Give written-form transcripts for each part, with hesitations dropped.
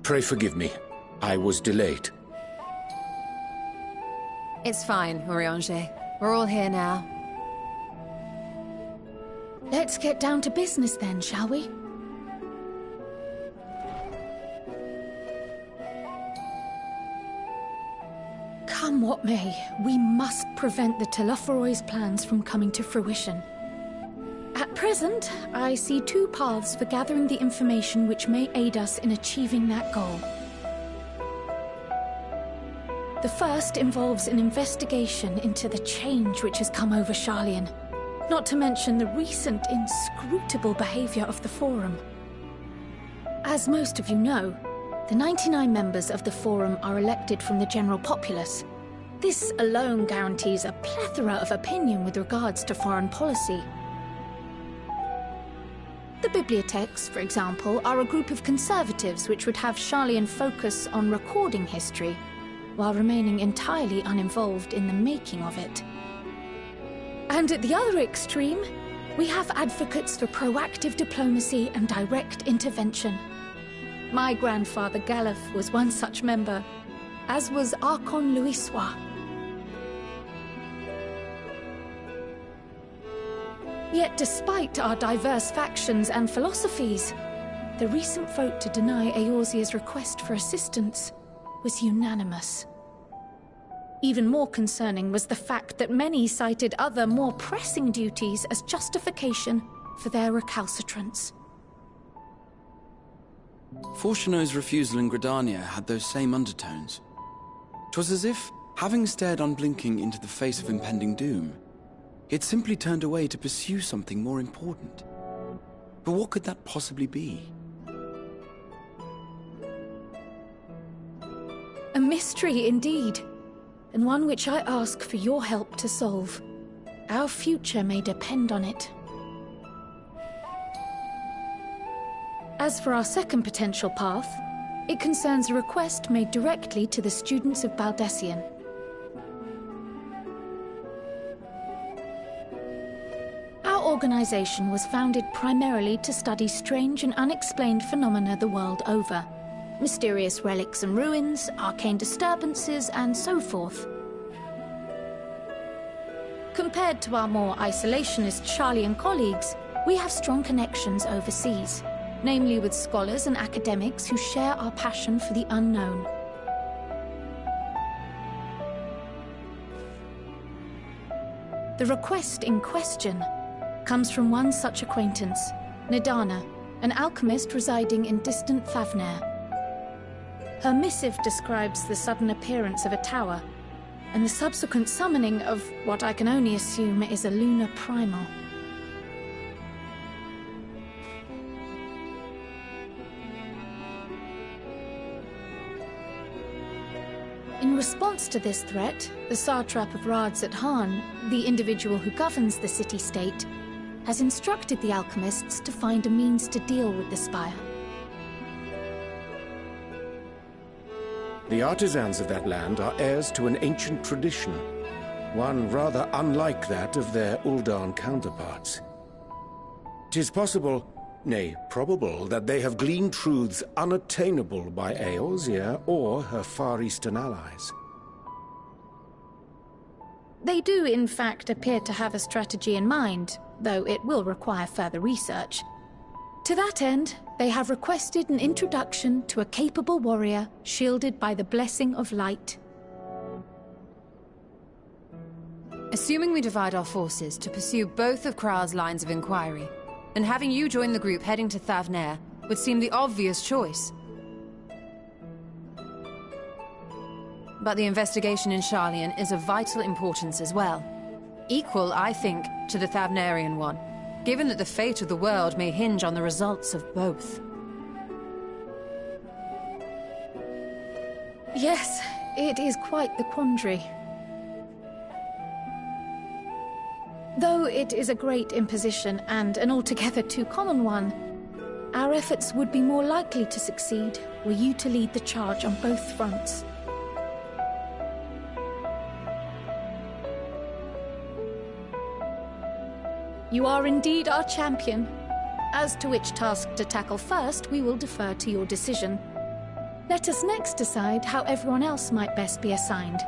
Pray forgive me. I was delayed. It's fine, Urianger. We're all here now. Let's get down to business then, shall we? Come what may, we must prevent the Telophoroi's plans from coming to fruition. At present, I see two paths for gathering the information which may aid us in achieving that goal. The first involves an investigation into the change which has come over Sharlayan, not to mention the recent inscrutable behavior of the Forum. As most of you know, the 99 members of the Forum are elected from the general populace. This alone guarantees a plethora of opinion with regards to foreign policy. The bibliotheques, for example, are a group of conservatives which would have Sharlayan focus on recording history, while remaining entirely uninvolved in the making of it. And at the other extreme, we have advocates for proactive diplomacy and direct intervention. My grandfather Galef was one such member, as was Archon Louisois. Yet despite our diverse factions and philosophies, the recent vote to deny Eorzea's request for assistance was unanimous. Even more concerning was the fact that many cited other, more pressing duties as justification for their recalcitrance. Fortuno's refusal in Gridania had those same undertones. 'Twas as if, having stared unblinking into the face of impending doom, he had simply turned away to pursue something more important. But what could that possibly be? A mystery indeed, and one which I ask for your help to solve. Our future may depend on it. As for our second potential path, it concerns a request made directly to the students of Baldessian. Our organization was founded primarily to study strange and unexplained phenomena the world over. Mysterious relics and ruins, arcane disturbances, and so forth. Compared to our more isolationist Sharlayan colleagues, we have strong connections overseas, namely with scholars and academics who share our passion for the unknown. The request in question comes from one such acquaintance, Nidana, an alchemist residing in distant Thavnair. Her missive describes the sudden appearance of a tower, and the subsequent summoning of what I can only assume is a lunar primal. In response to this threat, the Satrap of Radzat-Han, the individual who governs the city-state, has instructed the alchemists to find a means to deal with the spire. The artisans of that land are heirs to an ancient tradition, one rather unlike that of their Uldan counterparts. 'Tis possible, nay, probable, that they have gleaned truths unattainable by Eorzea or her Far Eastern allies. They do, in fact, appear to have a strategy in mind, though it will require further research. To that end, they have requested an introduction to a capable warrior shielded by the blessing of light. Assuming we divide our forces to pursue both of Kral's lines of inquiry, then having you join the group heading to Thavnair would seem the obvious choice. But the investigation in Sharlayan is of vital importance as well. Equal, I think, to the Thavnairian one, given that the fate of the world may hinge on the results of both. Yes, it is quite the quandary. Though it is a great imposition and an altogether too common one, our efforts would be more likely to succeed were you to lead the charge on both fronts. You are indeed our champion. As to which task to tackle first, we will defer to your decision. Let us next decide how everyone else might best be assigned.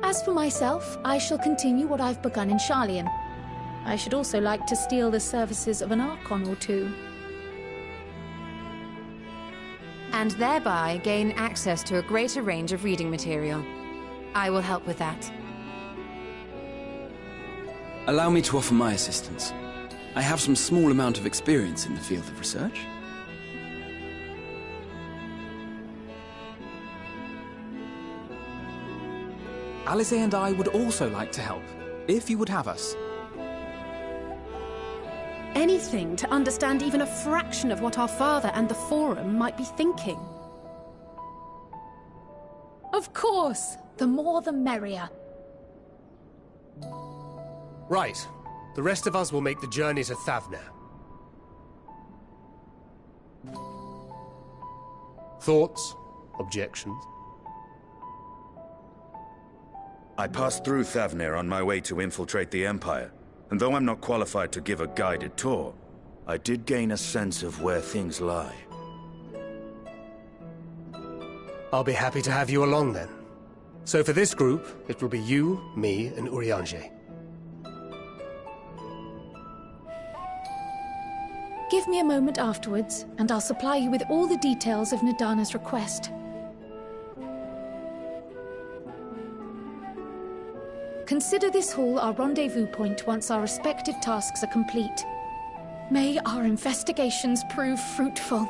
As for myself, I shall continue what I've begun in Sharlayan. I should also like to steal the services of an Archon or two. And thereby gain access to a greater range of reading material. I will help with that. Allow me to offer my assistance. I have some small amount of experience in the field of research. Alice and I would also like to help, if you would have us. Anything to understand even a fraction of what our father and the Forum might be thinking. Of course, the more the merrier. Right. The rest of us will make the journey to Thavnair. Thoughts? Objections? I passed through Thavnair on my way to infiltrate the Empire, and though I'm not qualified to give a guided tour, I did gain a sense of where things lie. I'll be happy to have you along then. So for this group, it will be you, me, and Urianger. Give me a moment afterwards, and I'll supply you with all the details of Nadana's request. Consider this hall our rendezvous point once our respective tasks are complete. May our investigations prove fruitful.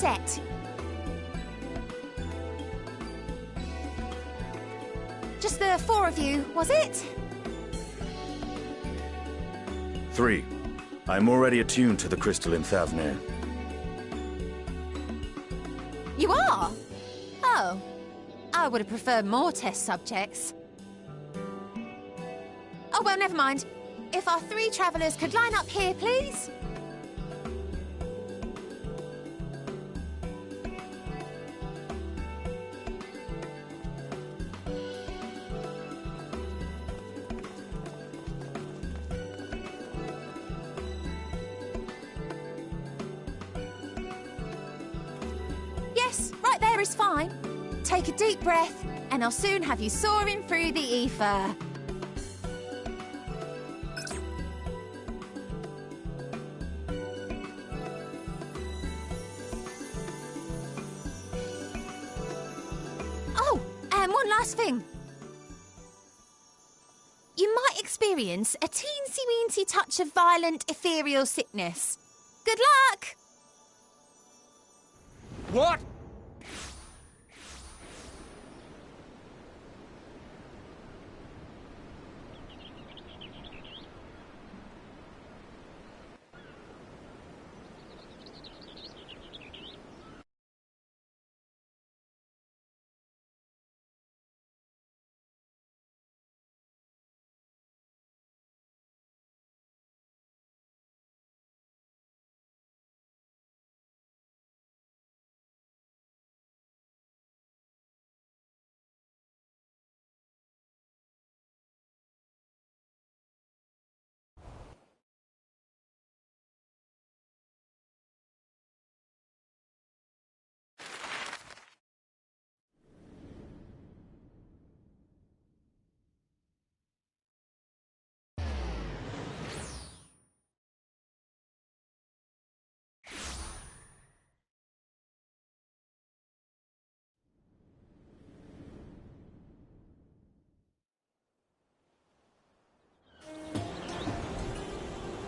set. Just the 4 of you, was it? 3. I'm already attuned to the crystal in Thavnir. You are? Oh. I would have preferred more test subjects. Oh, well, never mind. If our 3 travellers could line up here, please. Yes, right there is fine. Take a deep breath, and I'll soon have you soaring through the ether. Oh, and one last thing. You might experience a teensy-weensy touch of violent ethereal sickness. Good luck! What?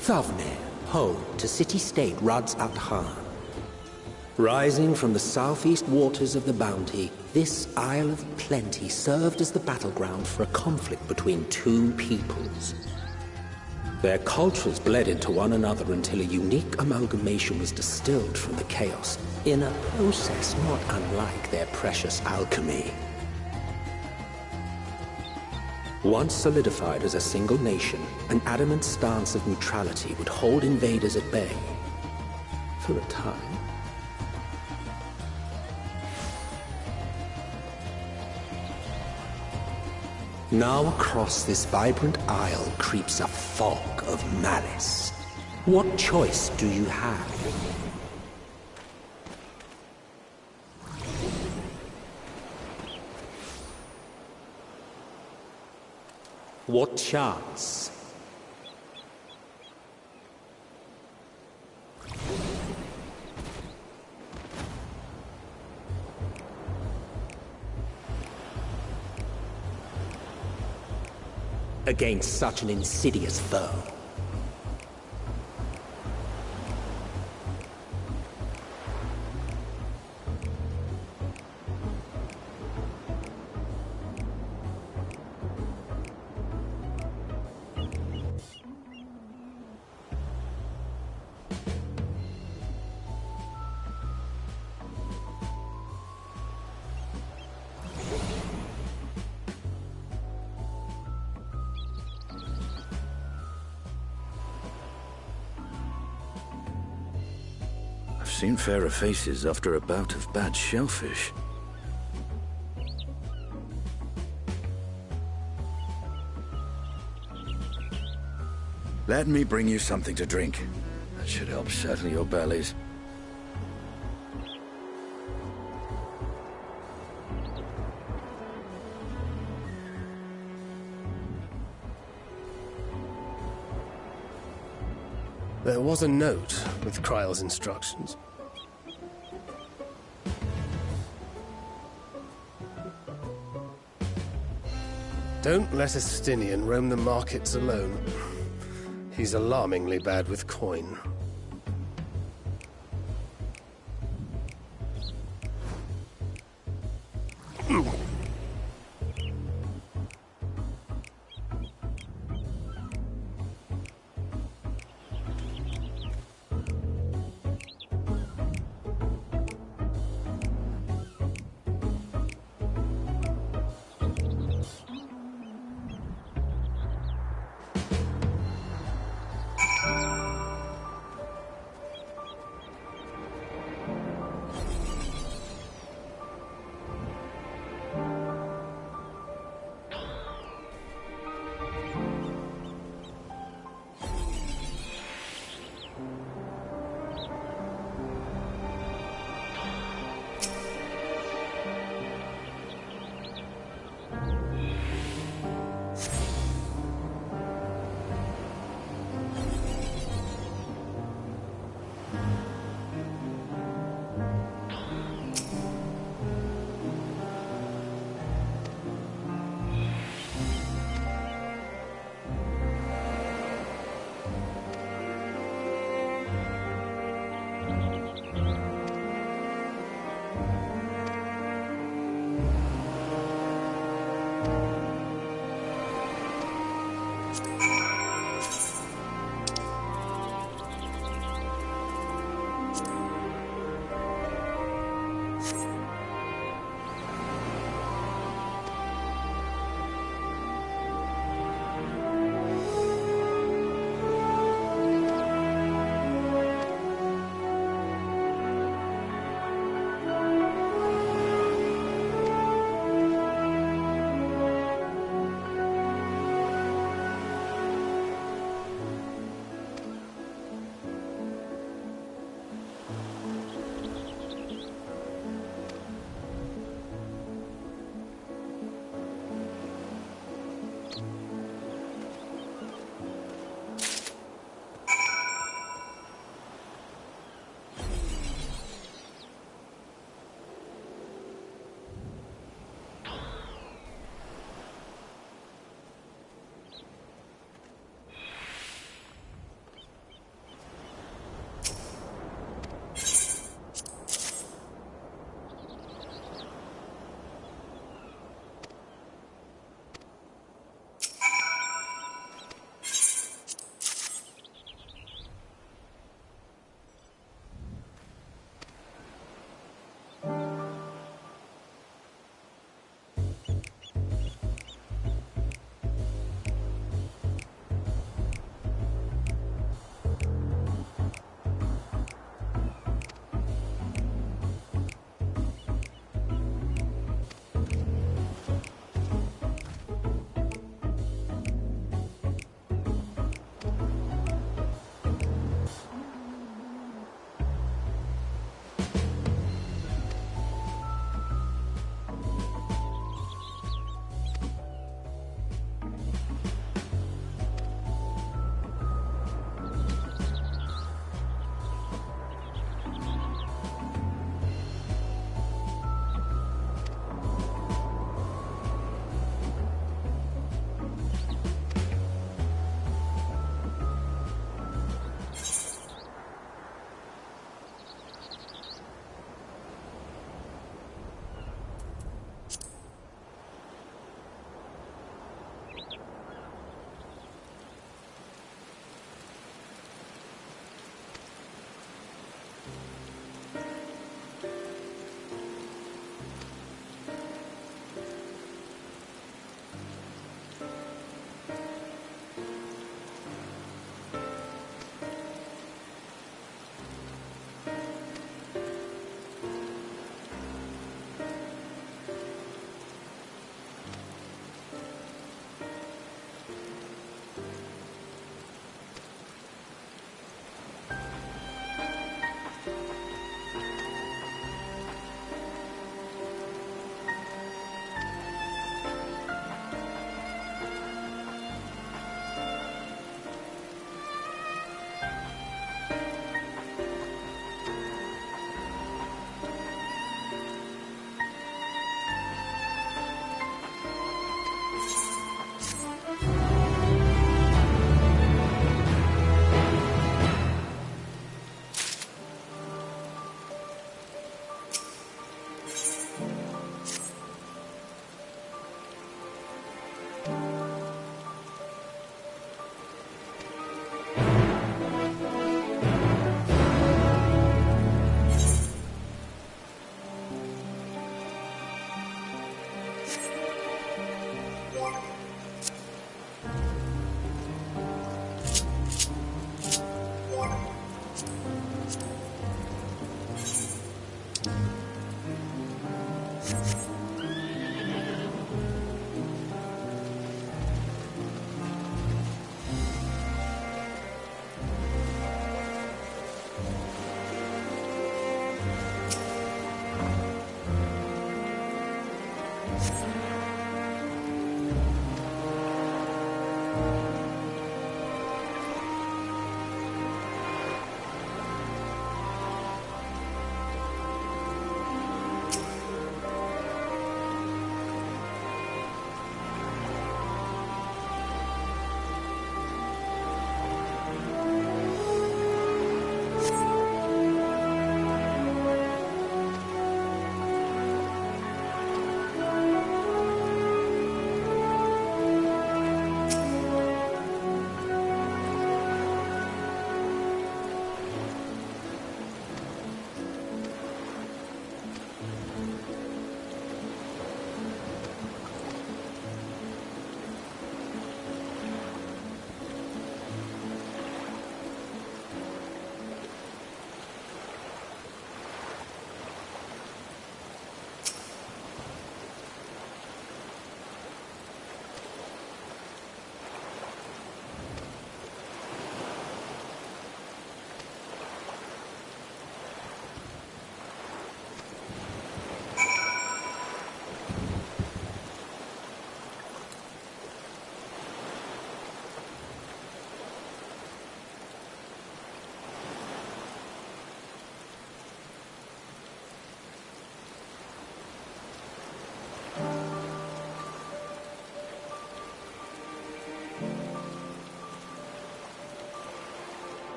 Thavnir, home to city-state Rads al Khan. Rising from the southeast waters of the Bounty, this Isle of Plenty served as the battleground for a conflict between 2 peoples. Their cultures bled into one another until a unique amalgamation was distilled from the chaos, in a process not unlike their precious alchemy. Once solidified as a single nation, an adamant stance of neutrality would hold invaders at bay. For a time. Now across this vibrant isle creeps a fog of malice. What choice do you have? What chance? Against such an insidious foe. Seen fairer faces after a bout of bad shellfish. Let me bring you something to drink. That should help settle your bellies. There was a note with Kryle's instructions. Don't let a Stinian roam the markets alone. He's alarmingly bad with coin.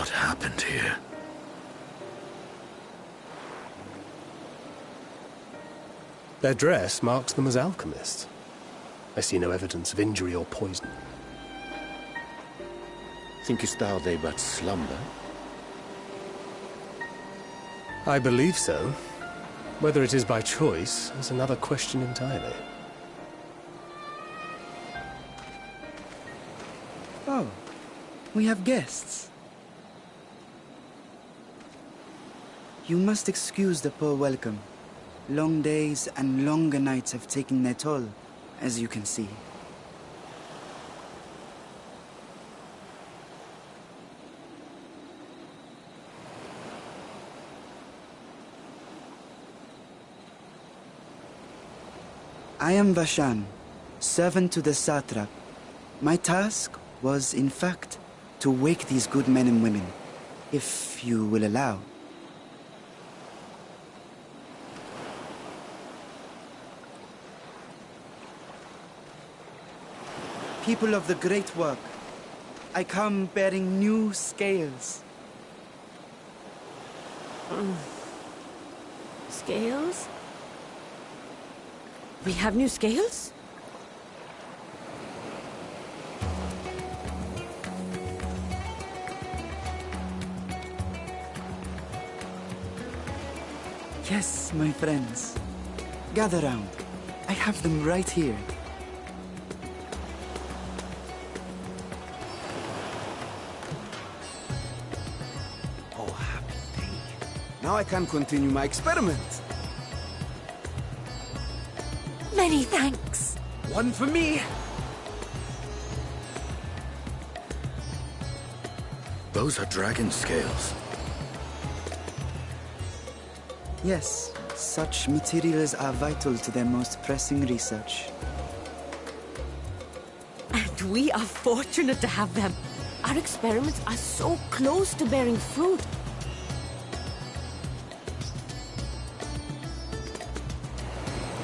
What happened here? Their dress marks them as alchemists. I see no evidence of injury or poison. Thinkest thou they but slumber? I believe so. Whether it is by choice is another question entirely. Oh, we have guests. You must excuse the poor welcome. Long days and longer nights have taken their toll, as you can see. I am Vashan, servant to the satrap. My task was, in fact, to wake these good men and women. if you will allow. People of the Great Work, I come bearing new scales. Scales? We have new scales? Yes, my friends. Gather round. I have them right here. Oh, happy day. Now I can continue my experiment. Many thanks. One for me. Those are dragon scales. Yes, such materials are vital to their most pressing research. And we are fortunate to have them. Our experiments are so close to bearing fruit.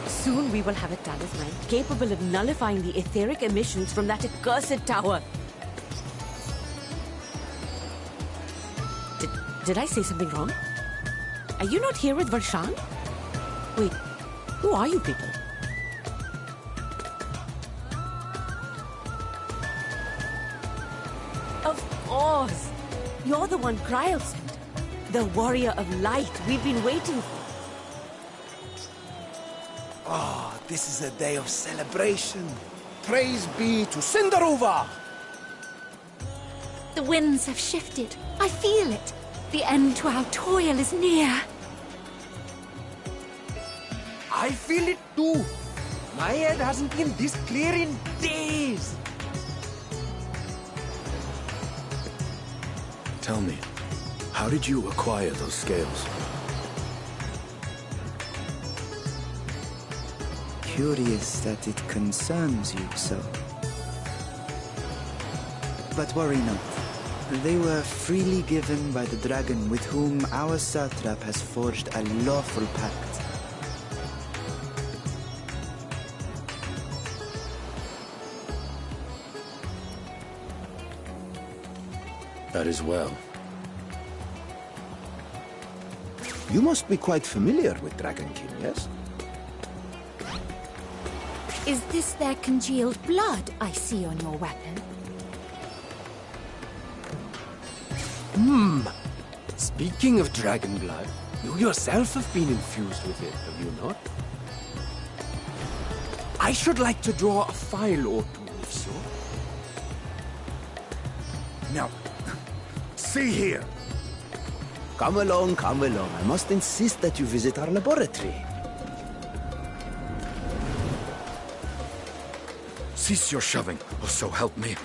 Soon we will have a talisman capable of nullifying the etheric emissions from that accursed tower. Did I say something wrong? Are you not here with Varshan? Wait, who are you people? Of course! You're the one Kryl sent. The warrior of light we've been waiting for. Ah, this is a day of celebration. Praise be to Cinderova! The winds have shifted. I feel it. The end to our toil is near. I feel it too. My head hasn't been this clear in days. Tell me, how did you acquire those scales? Curious that it concerns you so. But worry not. They were freely given by the dragon with whom our satrap has forged a lawful pact. That is well. You must be quite familiar with Dragon King, yes? Is this their congealed blood I see on your weapon? Speaking of dragon blood, you yourself have been infused with it, have you not? I should like to draw a file or two, if so. Now, see here. Come along, come along. I must insist that you visit our laboratory. Cease your shoving, or so help me.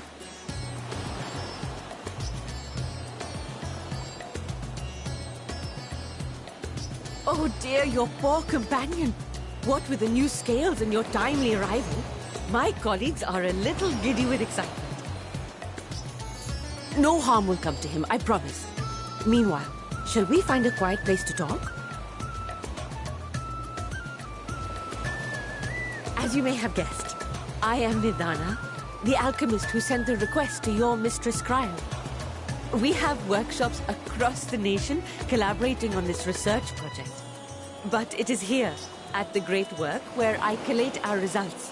Oh dear, your poor companion. What with the new scales and your timely arrival, my colleagues are a little giddy with excitement. No harm will come to him, I promise. Meanwhile, shall we find a quiet place to talk? As you may have guessed, I am Vidana, the alchemist who sent the request to your Mistress Kryl. We have workshops across the nation collaborating on this research project. But it is here, at the Great Work, where I collate our results.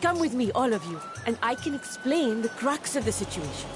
Come with me, all of you, and I can explain the crux of the situation.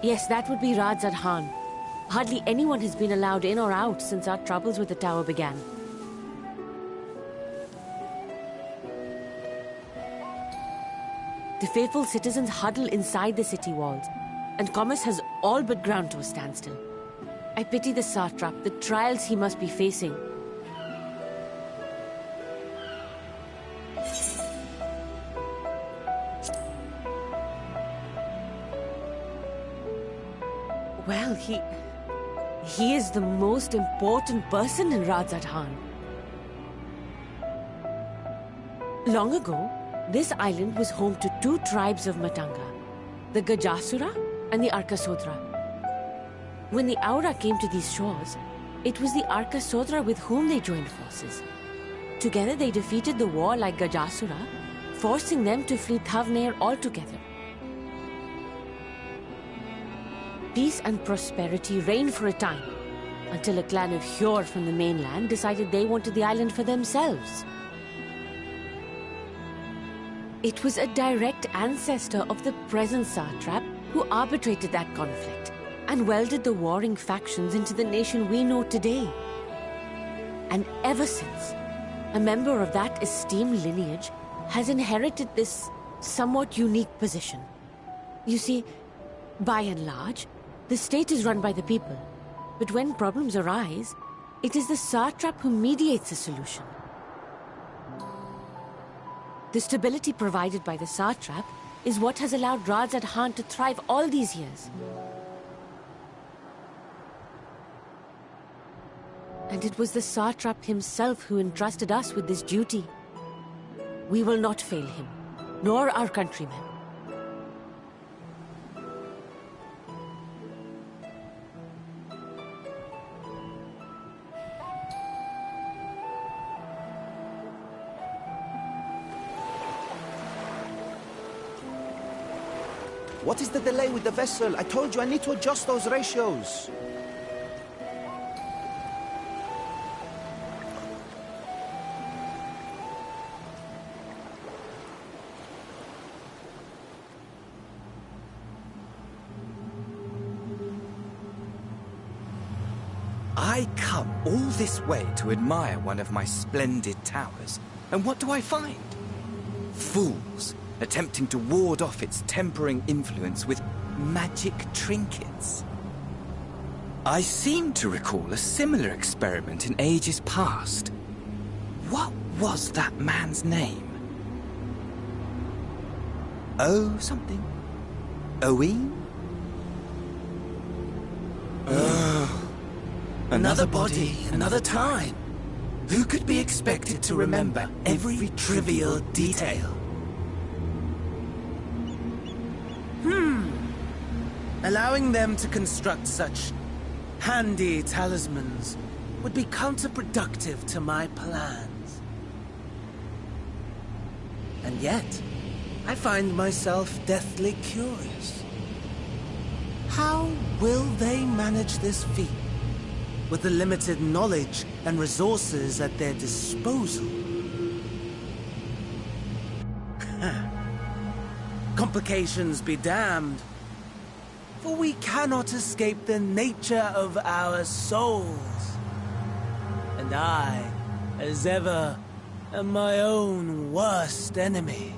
Yes, that would be Radzad Khan. Hardly anyone has been allowed in or out since our troubles with the tower began. The faithful citizens huddle inside the city walls, and commerce has all but ground to a standstill. I pity the satrap, the trials he must be facing. Well, he is the most important person in Radzad Khan. Long ago, this island was home to two tribes of Matanga, the Gajasura and the Arkasodra. When the Aura came to these shores, it was the Arkasodra with whom they joined forces. Together they defeated the warlike Gajasura, forcing them to flee Thavnair altogether. Peace and prosperity reigned for a time, until a clan of Hjor from the mainland decided they wanted the island for themselves. It was a direct ancestor of the present satrap who arbitrated that conflict and welded the warring factions into the nation we know today. And ever since, a member of that esteemed lineage has inherited this somewhat unique position. You see, by and large, the state is run by the people, but when problems arise, it is the satrap who mediates a solution. The stability provided by the satrap is what has allowed Radzad Khan to thrive all these years. And it was the satrap himself who entrusted us with this duty. We will not fail him, nor our countrymen. What is the delay with the vessel? I told you I need to adjust those ratios. I come all this way to admire one of my splendid towers, and what do I find? Fools attempting to ward off its tempering influence with magic trinkets. I seem to recall a similar experiment in ages past. What was that man's name? Oh, something. Owen? Another body, another time. Who could be expected to remember every trivial detail? Allowing them to construct such handy talismans would be counterproductive to my plans. And yet, I find myself deathly curious. How will they manage this feat with the limited knowledge and resources at their disposal? Complications be damned, for we cannot escape the nature of our souls. And I, as ever, am my own worst enemy.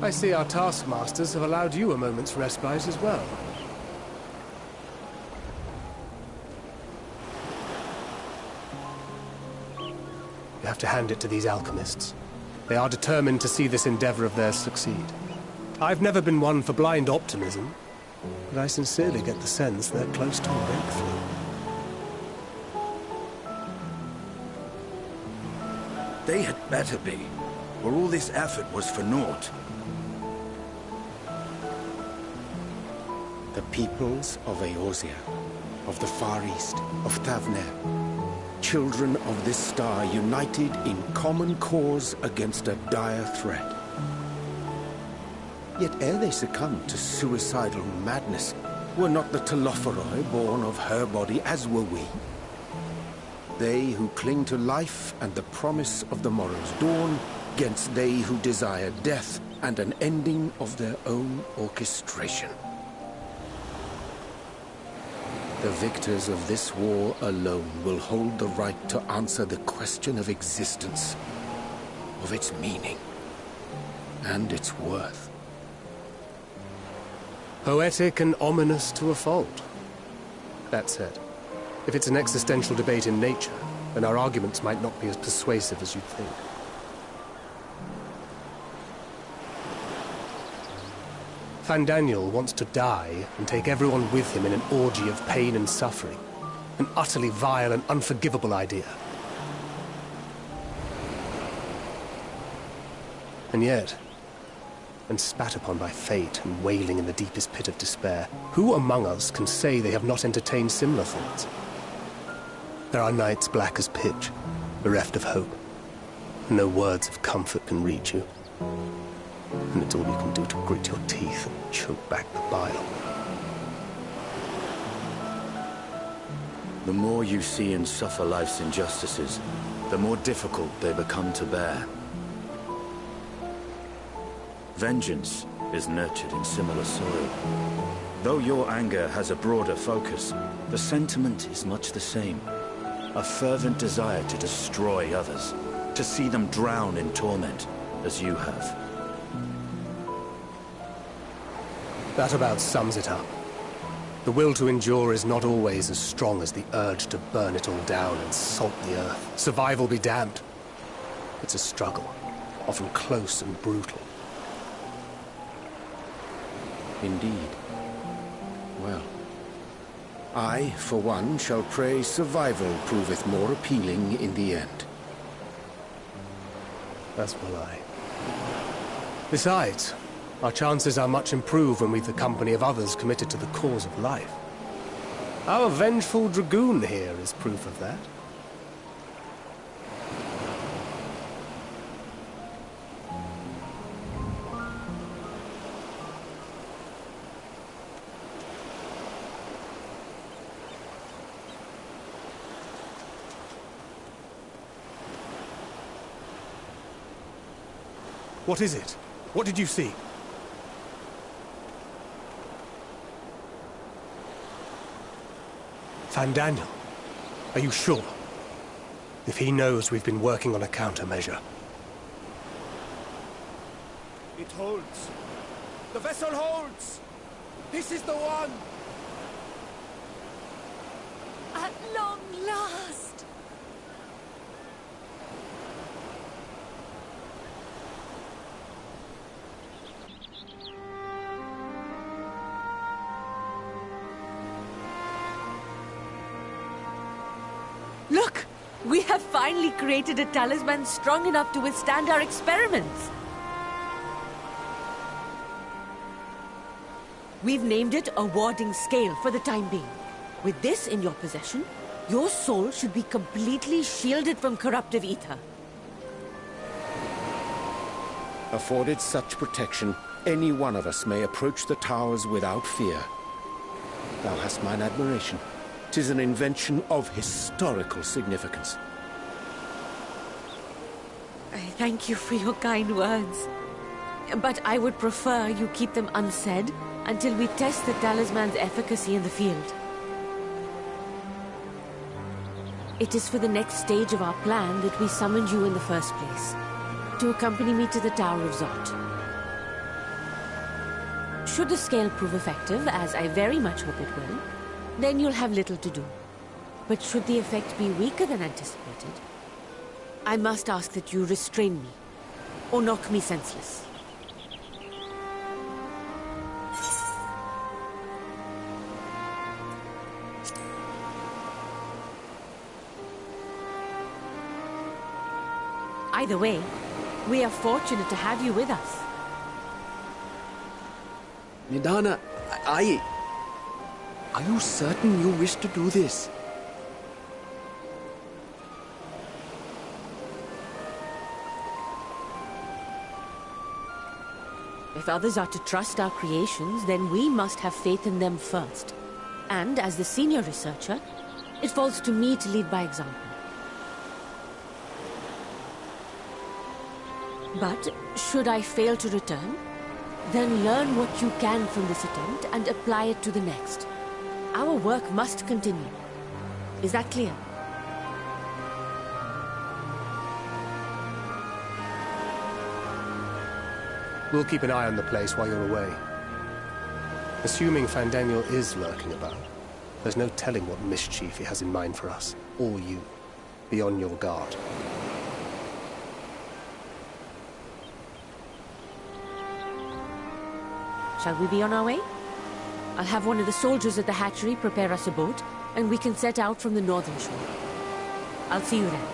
I see our taskmasters have allowed you a moment's respite as well. You have to hand it to these alchemists. They are determined to see this endeavor of theirs succeed. I've never been one for blind optimism, but I sincerely get the sense they're close to a breakthrough. They had better be, or all this effort was for naught. The peoples of Eorzea, of the Far East, of Thavner, children of this star united in common cause against a dire threat. Yet ere they succumbed to suicidal madness, were not the Telophoroi born of her body as were we? They who cling to life and the promise of the morrow's dawn, against they who desire death and an ending of their own orchestration. The victors of this war alone will hold the right to answer the question of existence, of its meaning, and its worth. Poetic and ominous to a fault. That said, if it's an existential debate in nature, then our arguments might not be as persuasive as you'd think. Fandaniel wants to die and take everyone with him in an orgy of pain and suffering. An utterly vile and unforgivable idea. And yet, when spat upon by fate and wailing in the deepest pit of despair, who among us can say they have not entertained similar thoughts? There are nights black as pitch, bereft of hope. No words of comfort can reach you. And it's all you can do to grit your teeth and choke back the bile. The more you see and suffer life's injustices, the more difficult they become to bear. Vengeance is nurtured in similar soil. Though your anger has a broader focus, the sentiment is much the same. A fervent desire to destroy others, to see them drown in torment, as you have. That about sums it up. The will to endure is not always as strong as the urge to burn it all down and salt the earth. Survival be damned. It's a struggle, often close and brutal. Indeed. Well, I, for one, shall pray survival proveth more appealing in the end. As will I. Besides, our chances are much improved when we've the company of others committed to the cause of life. Our vengeful dragoon here is proof of that. What is it? What did you see? Fandaniel, are you sure? If he knows we've been working on a countermeasure. It holds. The vessel holds! This is the one! At long last! Look! We have finally created a talisman strong enough to withstand our experiments. We've named it a warding scale for the time being. With this in your possession, your soul should be completely shielded from corruptive ether. Afforded such protection, any one of us may approach the towers without fear. Thou hast mine admiration. 'Tis an invention of historical significance. I thank you for your kind words. But I would prefer you keep them unsaid until we test the talisman's efficacy in the field. It is for the next stage of our plan that we summoned you in the first place, to accompany me to the Tower of Zot. Should the scale prove effective, as I very much hope it will, then you'll have little to do. But should the effect be weaker than anticipated, I must ask that you restrain me, or knock me senseless. Either way, we are fortunate to have you with us. Nidana, are you certain you wish to do this? If others are to trust our creations, then we must have faith in them first. And as the senior researcher, it falls to me to lead by example. But should I fail to return, then learn what you can from this attempt and apply it to the next. Our work must continue. Is that clear? We'll keep an eye on the place while you're away. Assuming Fandaniel is lurking about, there's no telling what mischief he has in mind for us, or you. Be on your guard. Shall we be on our way? I'll have one of the soldiers at the hatchery prepare us a boat, and we can set out from the northern shore. I'll see you then.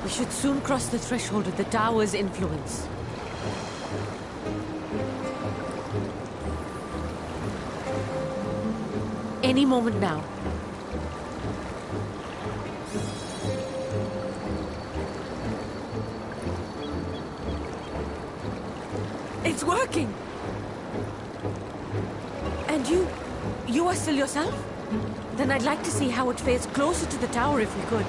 We should soon cross the threshold of the tower's influence. Any moment now. It's working! And you are still yourself? Then I'd like to see how it fares closer to the tower if we could.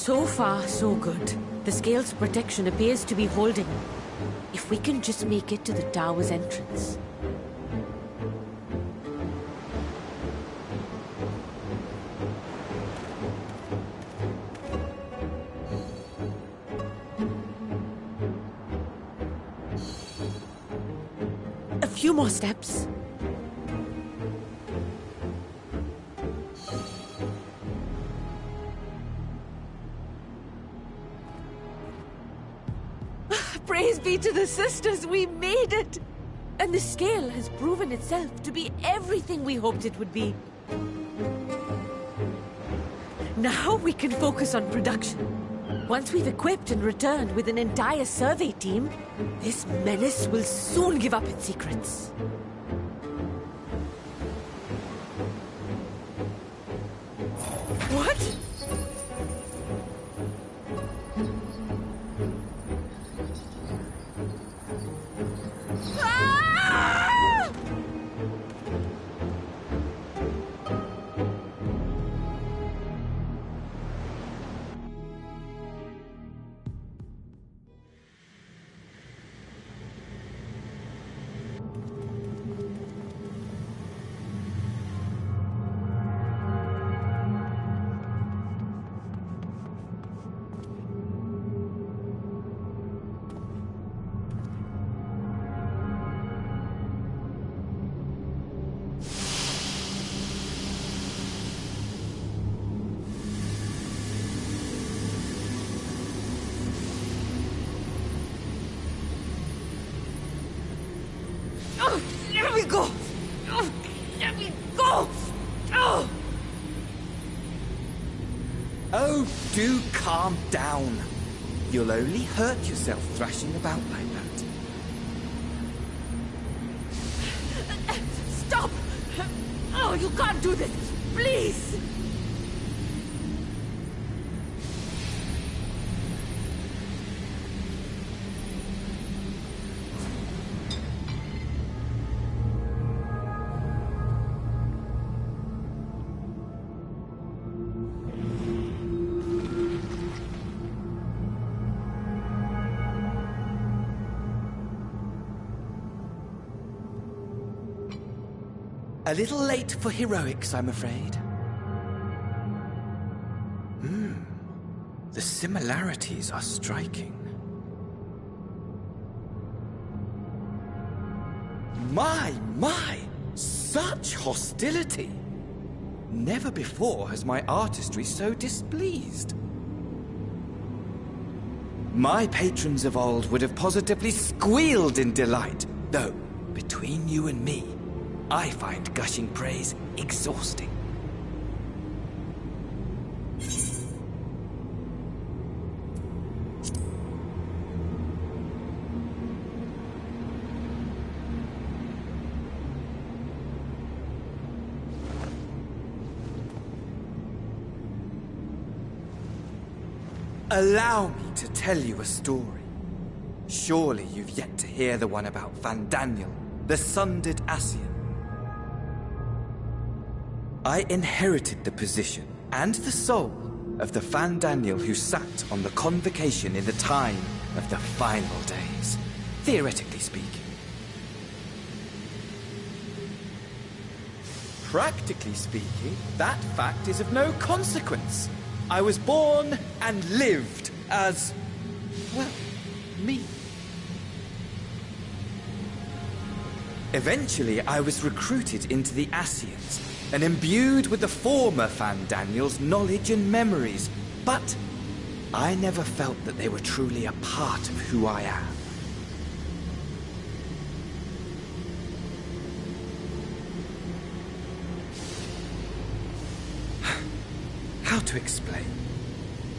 So far, so good. The scale's protection appears to be holding. If we can just make it to the tower's entrance. A few more steps. Praise be to the sisters, we made it! And the scale has proven itself to be everything we hoped it would be. Now we can focus on production. Once we've equipped and returned with an entire survey team, this menace will soon give up its secrets. What? Let me go! Let me go! Oh, do calm down. You'll only hurt yourself thrashing about like that. Stop! Oh, you can't do this! Please! A little late for heroics, I'm afraid. The similarities are striking. My! Such hostility! Never before has my artistry so displeased. My patrons of old would have positively squealed in delight, though, between you and me, I find gushing praise exhausting. Allow me to tell you a story. Surely you've yet to hear the one about Fandaniel, the sundered Ascian. I inherited the position and the soul of the Fandaniel who sat on the convocation in the time of the final days, theoretically speaking. Practically speaking, that fact is of no consequence. I was born and lived as, well, me. Eventually, I was recruited into the Ascians and imbued with the former Fandaniel's knowledge and memories, but I never felt that they were truly a part of who I am. How to explain?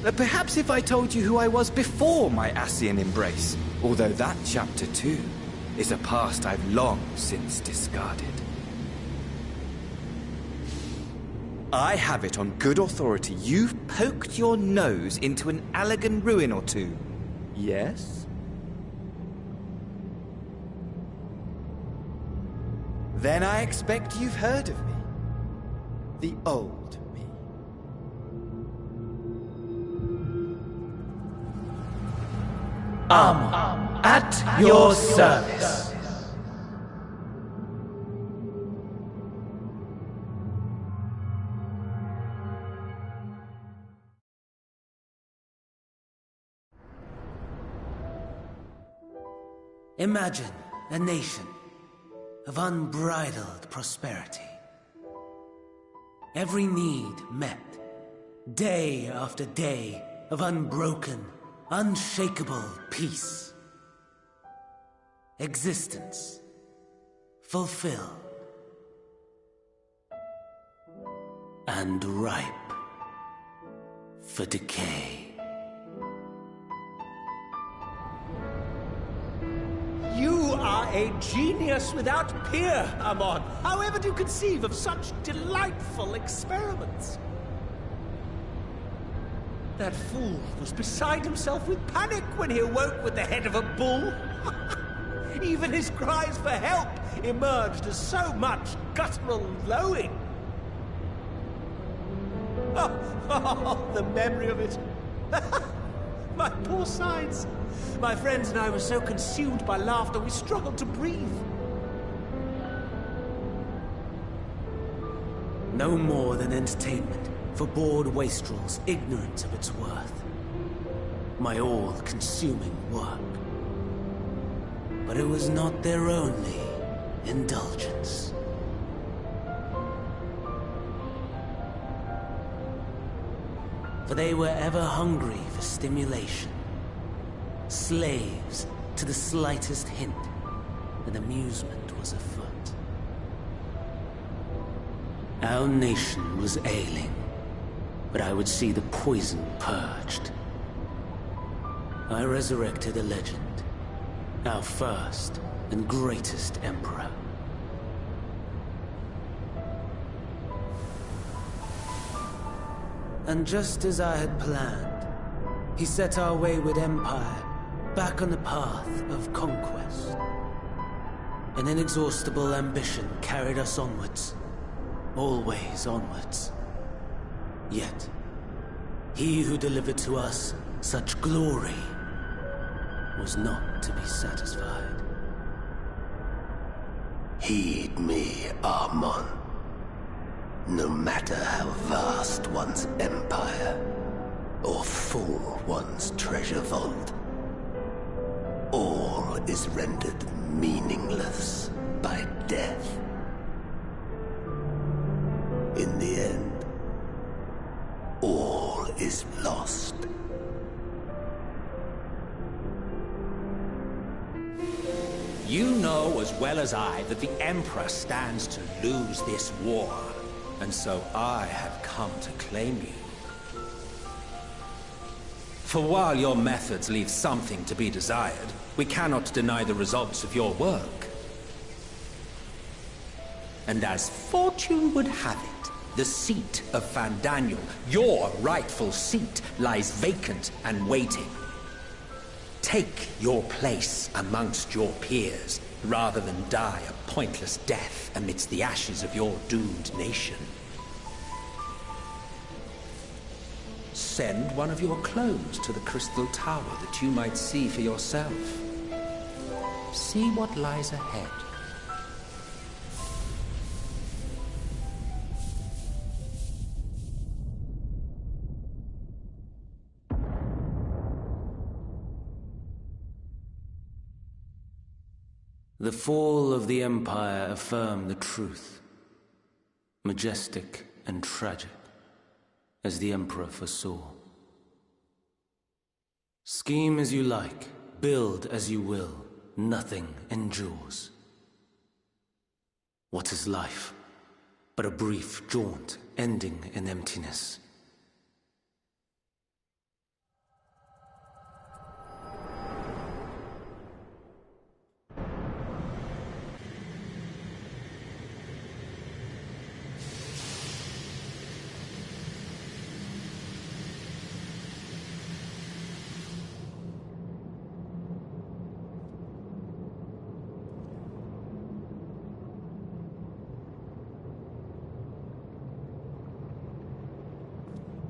Perhaps if I told you who I was before my Ascian embrace, although that chapter too is a past I've long since discarded. I have it on good authority you've poked your nose into an Allegan ruin or two. Yes? Then I expect you've heard of me. The old me. At your service. Imagine a nation of unbridled prosperity. Every need met, day after day of unbroken, unshakable peace. Existence fulfilled and ripe for decay. You are a genius without peer, Amon. However do you conceive of such delightful experiments? That fool was beside himself with panic when he awoke with the head of a bull. Even his cries for help emerged as so much guttural lowing. Oh, the memory of it. My poor sides. My friends and I were so consumed by laughter we struggled to breathe. No more than entertainment for bored wastrels ignorant of its worth. My all-consuming work. But it was not their only indulgence. For they were ever hungry for stimulation. Slaves to the slightest hint that amusement was afoot. Our nation was ailing, but I would see the poison purged. I resurrected a legend, our first and greatest emperor. And just as I had planned, he set our wayward empire back on the path of conquest. An inexhaustible ambition carried us onwards, always onwards. Yet, he who delivered to us such glory was not to be satisfied. Heed me, Amon. No matter how vast one's empire, or full one's treasure vault, all is rendered meaningless by death. In the end, all is lost. You know as well as I that the Emperor stands to lose this war, and so I have come to claim you. For while your methods leave something to be desired, we cannot deny the results of your work. And as fortune would have it, the seat of Fandaniel, your rightful seat, lies vacant and waiting. Take your place amongst your peers, rather than die a pointless death amidst the ashes of your doomed nation. Send one of your clones to the Crystal Tower that you might see for yourself. See what lies ahead. The fall of the Empire affirmed the truth. Majestic and tragic, as the Emperor foresaw. Scheme as you like, build as you will, nothing endures. What is life but a brief jaunt ending in emptiness?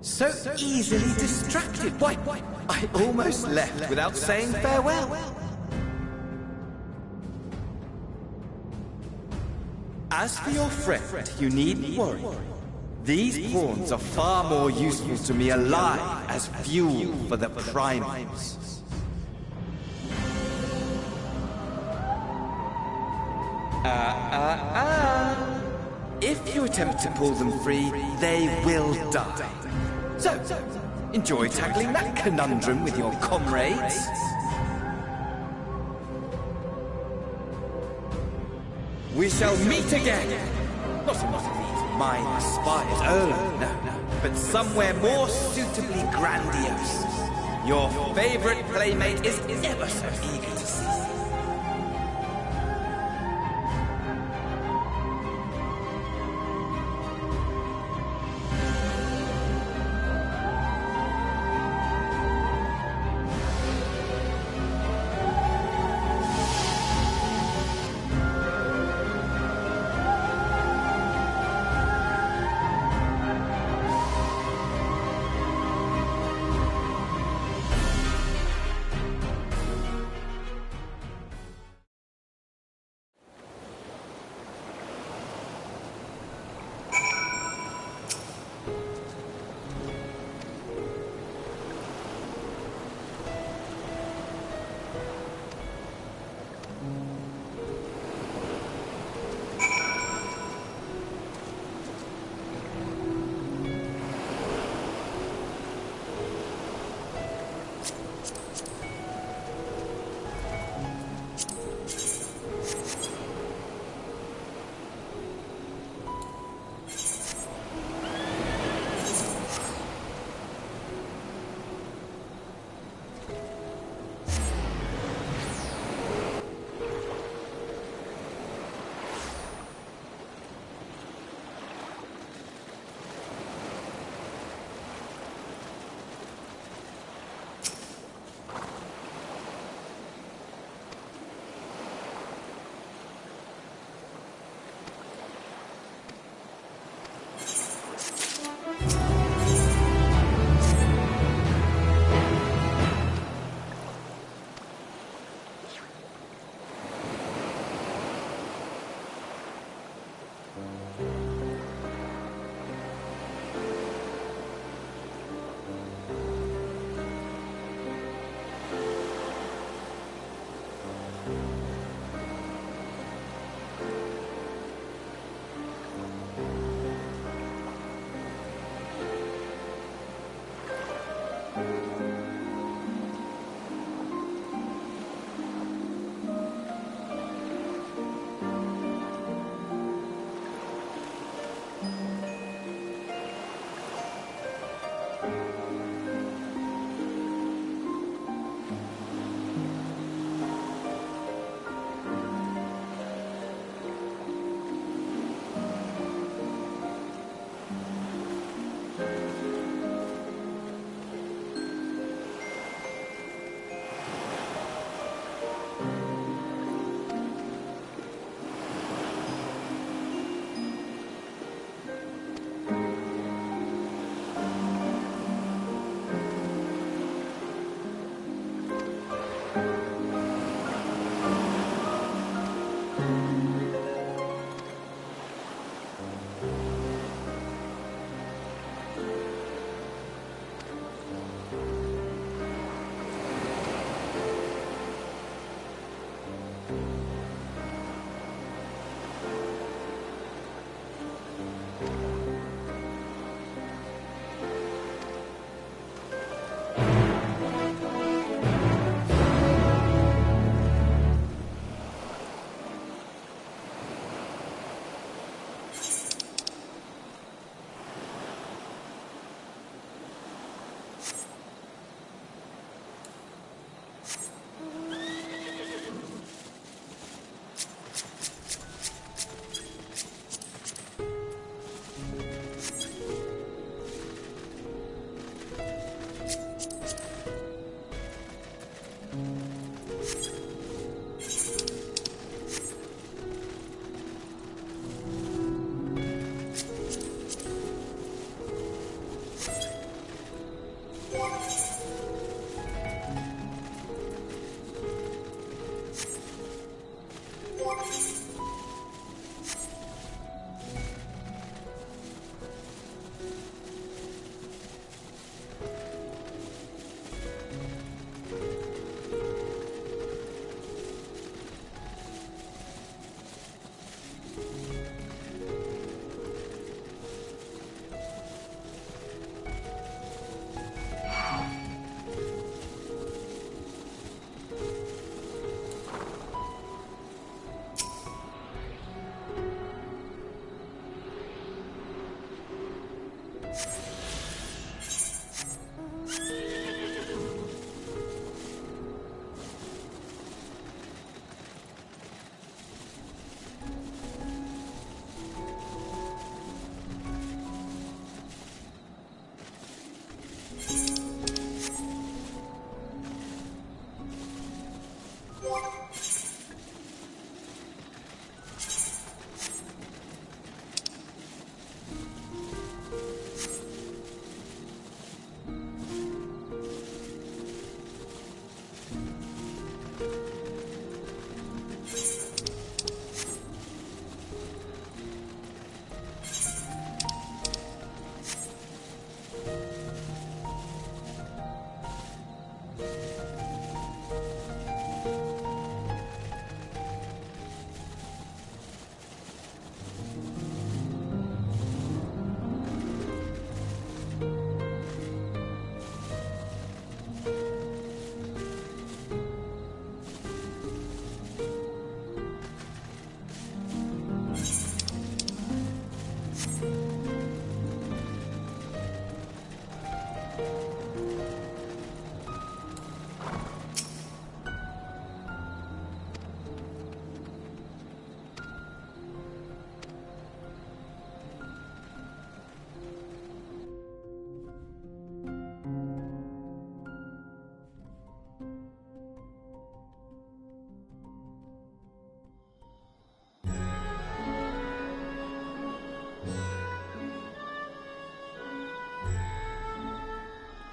So easily distracted. Why, I almost left without saying farewell. As for your friend, you needn't worry. These pawns are far more useful to me alive as fuel for the primals. If you attempt to pull them free, they will die. So, enjoy tackling that conundrum with your comrades. We shall meet again! Not in one of these minor spires, no, but somewhere more suitably grandiose. Your favorite playmate is ever so eager to see you.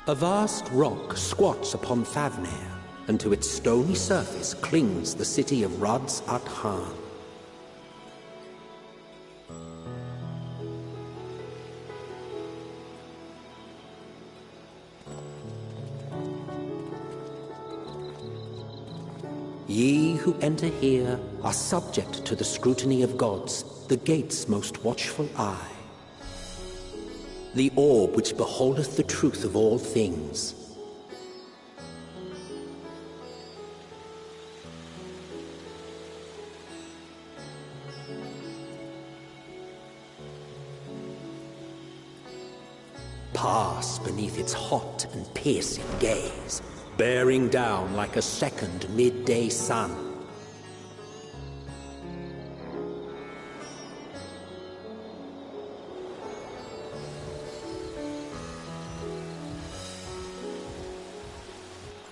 A vast rock squats upon Thavnair, and to its stony surface clings the city of Radz at Han. Ye who enter here are subject to the scrutiny of gods, the gate's most watchful eye. The orb which beholdeth the truth of all things. Pass beneath its hot and piercing gaze, bearing down like a second midday sun.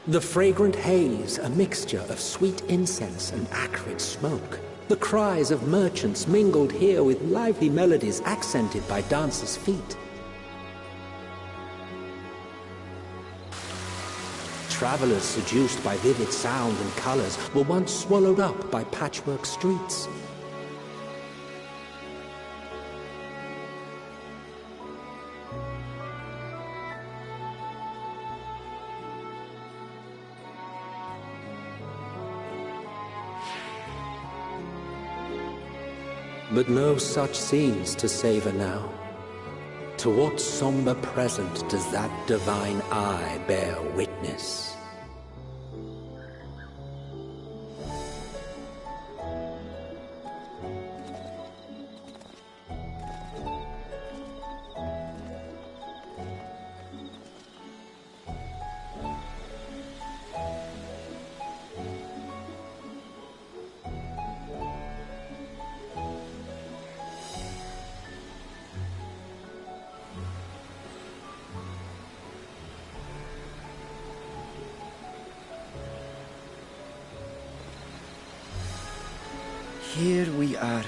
The fragrant haze, a mixture of sweet incense and acrid smoke. The cries of merchants mingled here with lively melodies accented by dancers' feet. Travelers seduced by vivid sound and colors were once swallowed up by patchwork streets. But no such scenes to savor now. To what somber present does that divine eye bear witness? Here we are,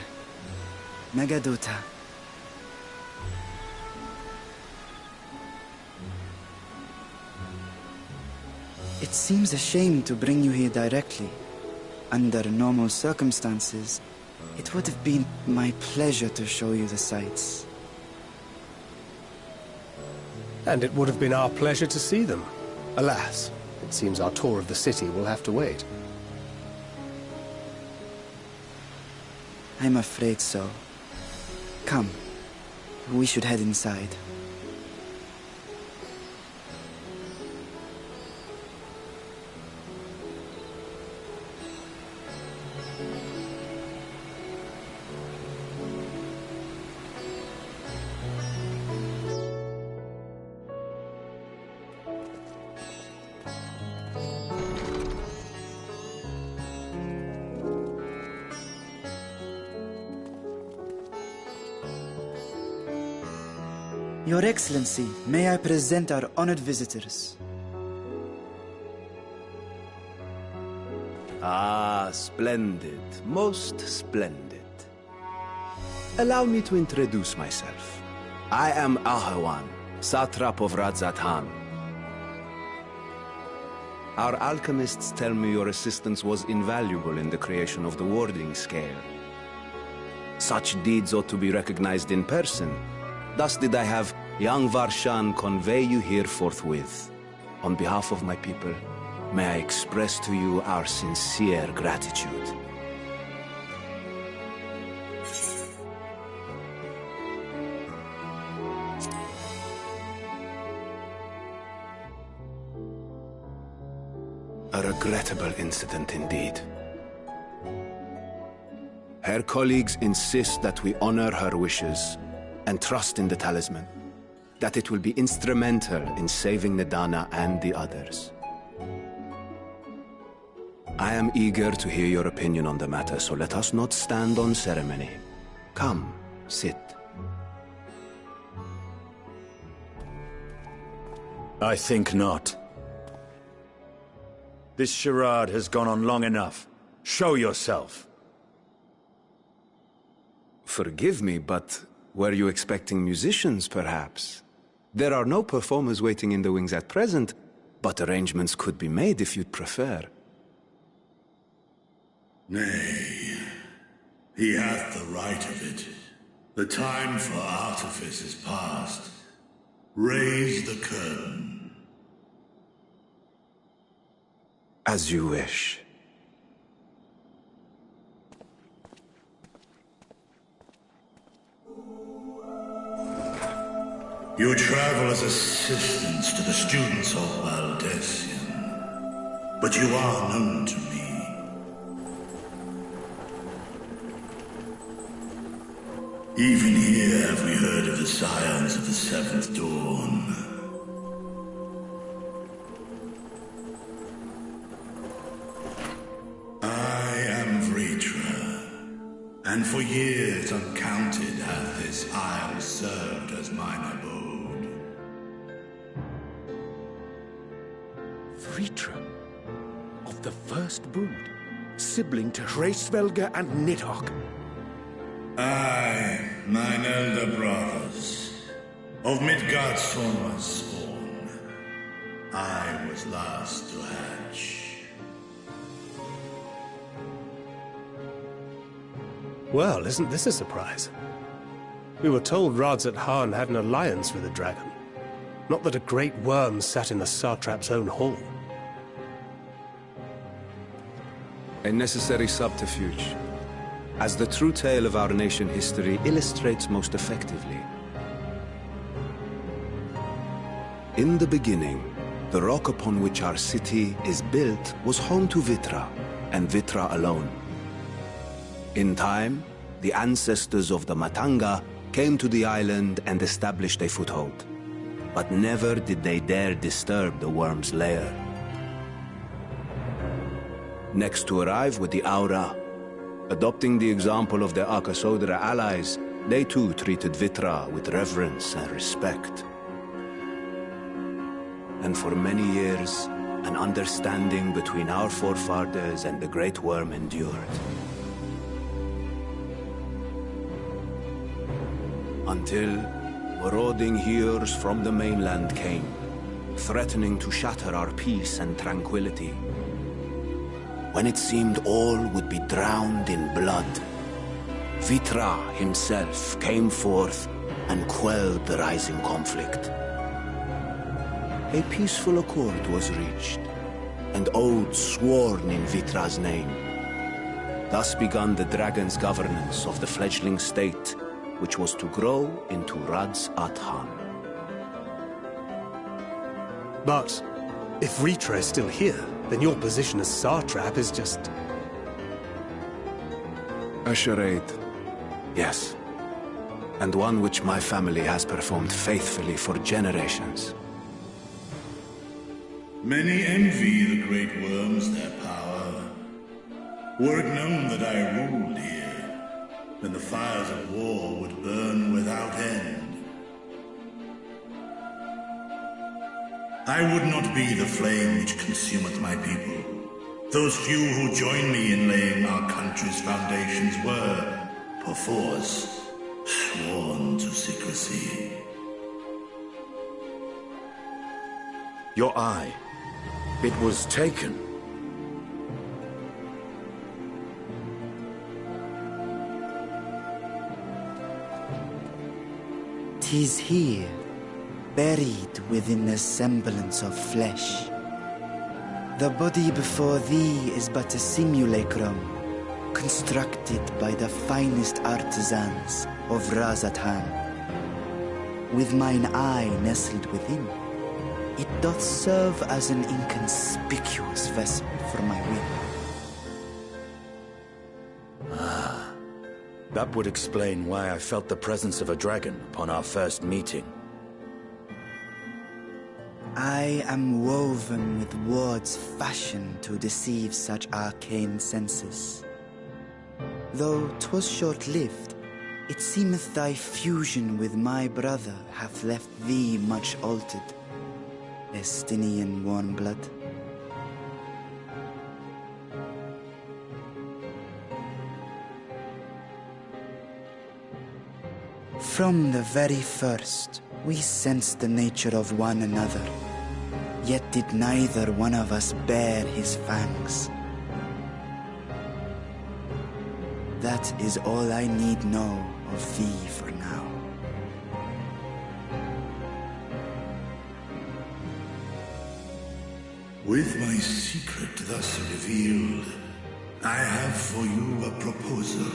Megadota. It seems a shame to bring you here directly. Under normal circumstances, it would have been my pleasure to show you the sights. And it would have been our pleasure to see them. Alas, it seems our tour of the city will have to wait. I'm afraid so. Come, we should head inside. Your Excellency, may I present our honored visitors? Ah, splendid. Most splendid. Allow me to introduce myself. I am Ahawan, satrap of Radzat-Han. Our alchemists tell me your assistance was invaluable in the creation of the warding scale. Such deeds ought to be recognized in person. Thus did I have young Varshan convey you here forthwith. On behalf of my people, may I express to you our sincere gratitude. A regrettable incident indeed. Her colleagues insist that we honor her wishes and trust in the talisman, that it will be instrumental in saving Nidana and the others. I am eager to hear your opinion on the matter, so let us not stand on ceremony. Come, sit. I think not. This charade has gone on long enough. Show yourself. Forgive me, but were you expecting musicians, perhaps? There are no performers waiting in the wings at present, but arrangements could be made if you'd prefer. Nay, he hath the right of it. The time for artifice is past. Raise the curtain. As you wish. You travel as assistants to the students of Valdesian, but you are known to me. Even here have we heard of the scions of the Seventh Dawn. I am Vritra, and for years uncounted hath this isle served as mine abode. Vritra, of the First Brood, sibling to Hraesvelgr and Nidhogg. Aye, mine elder brothers, of Midgardsormr's spawn. I was last to hatch. Well, isn't this a surprise? We were told Radzat-Han had an alliance with a dragon. Not that a great worm sat in the satrap's own hall. A necessary subterfuge, as the true tale of our nation history illustrates most effectively. In the beginning, the rock upon which our city is built was home to Vitra, and Vitra alone. In time, the ancestors of the Matanga came to the island and established a foothold. But never did they dare disturb the worm's lair. Next to arrive with the Aura, adopting the example of their Akasodra allies, they too treated Vitra with reverence and respect. And for many years, an understanding between our forefathers and the Great Worm endured. Until marauding heroes from the mainland came, threatening to shatter our peace and tranquility. When it seemed all would be drowned in blood, Vitra himself came forth and quelled the rising conflict. A peaceful accord was reached, and oaths sworn in Vitra's name. Thus began the dragon's governance of the fledgling state, which was to grow into Radzat-Han. But if Vritra is still here, then your position as satrap is just... a charade, yes. And one which my family has performed faithfully for generations. Many envy the Great Worms their power. Were it known that I ruled here, then the fires of war would burn without end. I would not be the flame which consumeth my people, Those few who joined me in laying our country's foundations were, perforce, sworn to secrecy. Your eye. It was taken. 'Tis here, buried within the semblance of flesh. The body before thee is but a simulacrum, constructed by the finest artisans of Razathan. With mine eye nestled within, it doth serve as an inconspicuous vessel for my whim. That would explain why I felt the presence of a dragon upon our first meeting. I am woven with words fashioned to deceive such arcane senses. Though 'twas short-lived, it seemeth thy fusion with my brother hath left thee much altered, Estinian warm blood. From the very first, we sensed the nature of one another, yet did neither one of us bare his fangs. That is all I need know of thee for now. With my secret thus revealed, I have for you a proposal.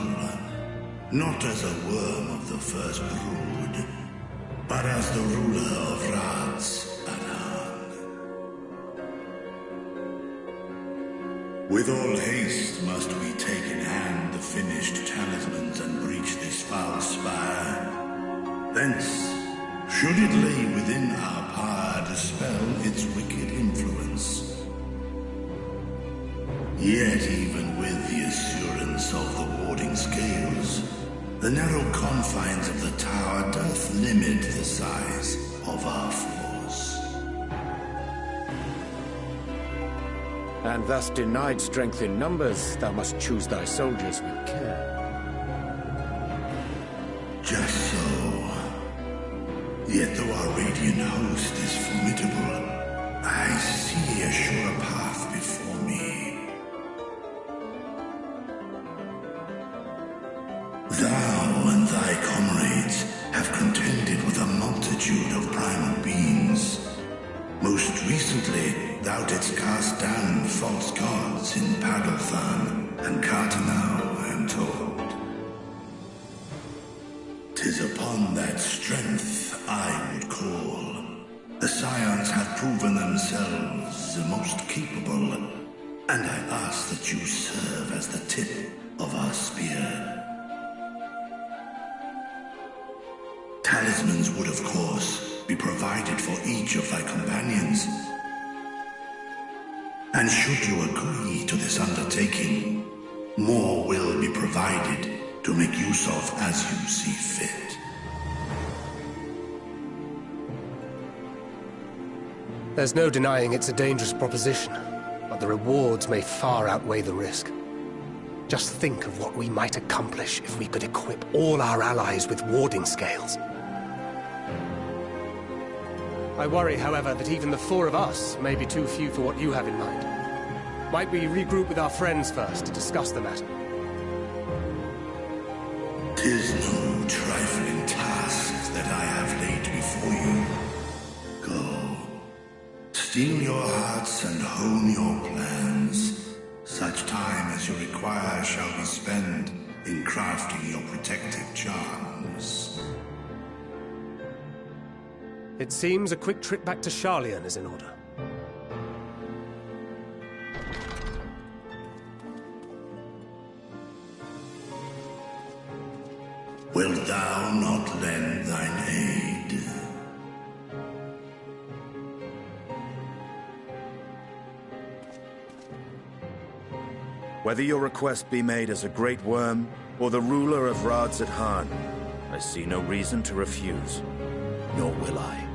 Not as a worm of the first brood, but as the ruler of Razathan. With all haste must we take in hand the finished talismans and breach this foul spire. Thence, should it lay within our power, dispel its wicked influence. Yet even with the assurance of the warding scales, the narrow confines of the tower doth limit the size of our force. And thus denied strength in numbers, thou must choose thy soldiers with care. Just so. Yet though our radiant host is formidable, I see a surer path before me. Thou and thy comrades have contended with a multitude of primal beings. Most recently, thou didst cast down false gods in Pagalthan and Cartanau, I am told. 'Tis upon that strength I would call. The Scions have proven themselves the most capable, and I ask that you serve as the tip of our spear. Talismans would, of course, be provided for each of thy companions. And should you agree to this undertaking, more will be provided to make use of as you see fit. There's no denying it's a dangerous proposition, but the rewards may far outweigh the risk. Just think of what we might accomplish if we could equip all our allies with warding scales. I worry, however, that even the four of us may be too few for what you have in mind. Might we regroup with our friends first to discuss the matter? 'Tis no trifling task that I have laid before you. Go. Steel your hearts and hone your plans. Such time as you require shall be spent in crafting your protective charms. It seems a quick trip back to Charlian is in order. Wilt thou not lend thine aid? Whether your request be made as a great worm or the ruler of Razathan, I see no reason to refuse, nor will I.